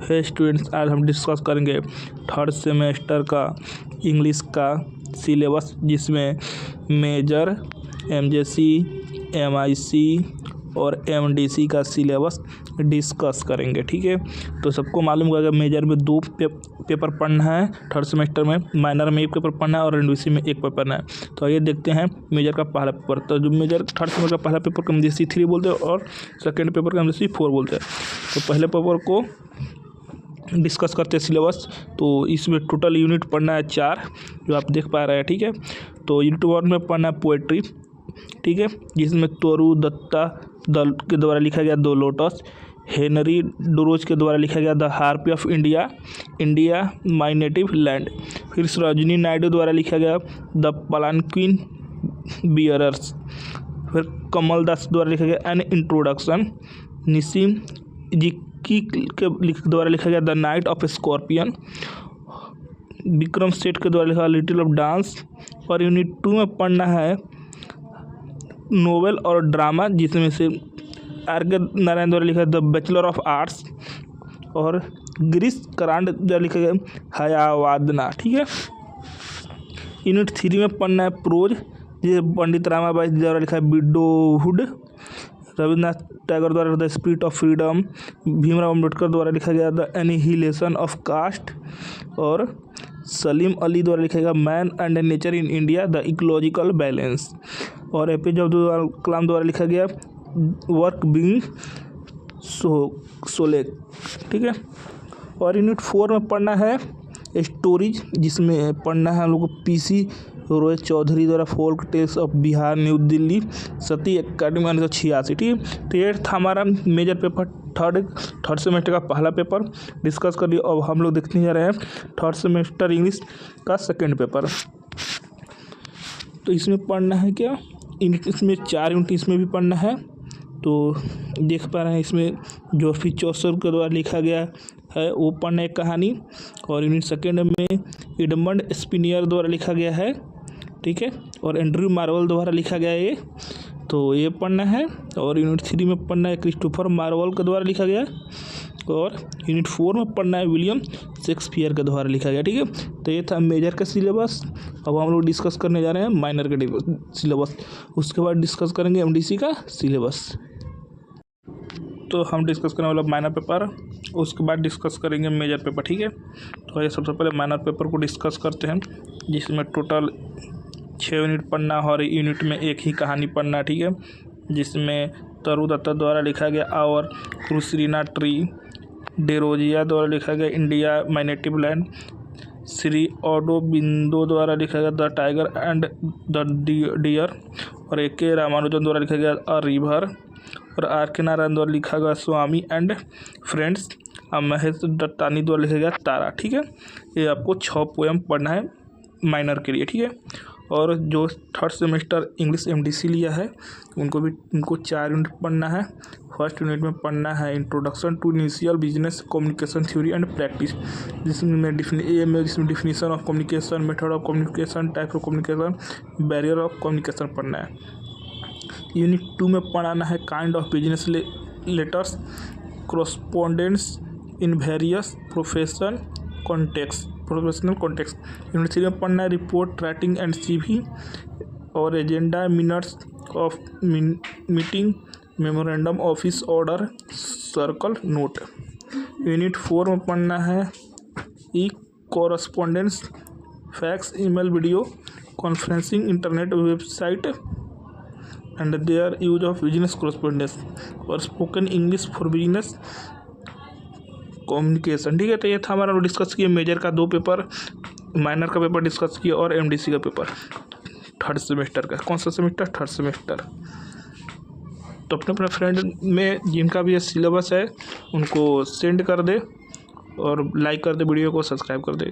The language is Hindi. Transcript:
है स्टूडेंट्स, आज हम डिस्कस करेंगे थर्ड सेमेस्टर का इंग्लिश का सिलेबस, जिसमें मेजर, एमजेसी, एमआईसी और एमडीसी का सिलेबस डिस्कस करेंगे। ठीक है, तो सबको मालूम होगा कि मेजर में 2 पेपर पढ़ना है थर्ड सेमेस्टर में, माइनर में 1 पेपर पढ़ना है और एमडीसी में 1 पेपर पढ़ना है। तो आइए देखते हैं मेजर का पहला पेपर। तो जो मेजर थर्ड सेमेस्टर का पहला पेपर को एमजेसी 3 बोलते हैं और सेकेंड पेपर को एमजेसी 4 बोलते हैं। तो पहले पेपर को डिस्कस करते हैं सिलेबस। तो इसमें टोटल यूनिट पढ़ना है 4, जो आप देख पा रहे हैं। ठीक है, तो यूनिट 1 में पढ़ना है पोएट्री, ठीक है, जिसमें तोरू दत्ता दल के द्वारा लिखा गया द लोटस, हेनरी डोरोज के द्वारा लिखा गया the harpy of India, India my native land. फिर सरोजिनी नायडू द्वारा लिखा गया द पालानक्विन बियरर्स। फिर कमल दास द्वारा लिखा गया एन इंट्रोडक्शन। निसिम जिक्की के द्वारा लिखा गया the night of scorpion. Vikram Seth के द्वारा लिखा लिटिल ऑफ डांस। और यूनिट 2 में पढ़ना है नोवेल और ड्रामा, जिसमें से आर.के. नारायण द्वारा लिखा द बैचलर ऑफ आर्ट्स और गिरीश करांड द्वारा लिखा गया हयावादना। ठीक है, यूनिट 3 में पढ़ना है प्रोज, जिसे पंडित रामाबाई द्वारा लिखा है विडोहुड। रविन्द्रनाथ टैगोर द्वारा the spirit of freedom. Bhimrao Ambedkar द्वारा लिखा गया द एनिहिलेशन ऑफ कास्ट। और सलीम अली द्वारा लिखा गया man and nature in India the ecological balance. और एपीजे अब्दुल कलाम द्वारा लिखा गया वर्क बीइंग सोलेक। ठीक है, और यूनिट 4 में पढ़ना है स्टोरीज, जिसमें पढ़ना है हम लोग को पीसी रोय चौधरी द्वारा folk tales of Bihar New Delhi, Sati academy 1986। ठीक है, तो ये था हमारा मेजर पेपर थर्ड सेमेस्टर का पहला पेपर डिस्कस कर लिया। अब हम लोग देखने जा रहे हैं थर्ड सेमेस्टर इंग्लिश का सेकेंड पेपर। तो इसमें पढ़ना है क्या, इसमें 4 यूनिट इसमें भी पढ़ना है। तो देख पा रहे हैं इसमें जोफी चौसर के द्वारा लिखा गया है वो पढ़ना है कहानी। और यूनिट सेकेंड में एडमंड स्पिनियर द्वारा लिखा गया है, ठीक है, और एंड्रयू मार्वल द्वारा लिखा गया है ये, तो ये पढ़ना है। और यूनिट 3 में पढ़ना है क्रिस्टोफर मार्वल के द्वारा लिखा गया। और यूनिट 4 में पढ़ना है विलियम शेक्सपियर के द्वारा लिखा गया। ठीक है, तो ये था मेजर का सिलेबस। अब हम लोग डिस्कस करने जा रहे हैं माइनर का सिलेबस, उसके बाद डिस्कस करेंगे एमडीसी का सिलेबस। तो हम डिस्कस करने वाला माइनर पेपर, उसके बाद डिस्कस करेंगे मेजर पेपर। ठीक है, तो ये सबसे पहले माइनर पेपर को डिस्कस करते हैं, जिसमें टोटल 6 यूनिट पढ़ना है और यूनिट में 1 ही कहानी पढ़ना है। ठीक है, जिसमें तरू दत्ता द्वारा लिखा गया और क्रूसरीना ट्री, डेरोजिया द्वारा लिखा गया India my native land, Shri Aurobindo द्वारा लिखा गया the tiger and the deer, और ए.के. रामानुजन द्वारा लिखा गया अ रिवर, और आर.के. नारायण द्वारा लिखा गया स्वामी एंड फ्रेंड्स, और महेश दत्तानी द्वारा लिखा गया तारा। ठीक है, ये आपको 6 पोएम पढ़ना है माइनर के लिए। ठीक है, और जो थर्ड सेमेस्टर इंग्लिश एमडीसी लिया है उनको 4 यूनिट पढ़ना है। फर्स्ट यूनिट में पढ़ना है introduction to initial business communication theory and practice, जिसमें definition of communication, method of communication, type of communication, barrier of communication पढ़ना है। यूनिट 2 में पढ़ाना है kind of business letters, correspondence in various professional context. Unit 3 में पढ़ना है रिपोर्ट राइटिंग एंड सीवी और agenda, minutes of meeting, memorandum, office order, circle note. Unit 4 में पढ़ना है E correspondence, fax, email, video conferencing, internet website and their use of business correspondence, और spoken English for business communication. ठीक है, तो ये था हमारा डिस्कस किया मेजर का 2 पेपर, माइनर का पेपर डिस्कस किया और एमडीसी का पेपर थर्ड सेमेस्टर का। कौन सा सेमेस्टर? Third semester. तो अपने फ्रेंड में जिनका भी ये सिलेबस है उनको सेंड कर दे और लाइक कर दे, वीडियो को सब्सक्राइब कर दे।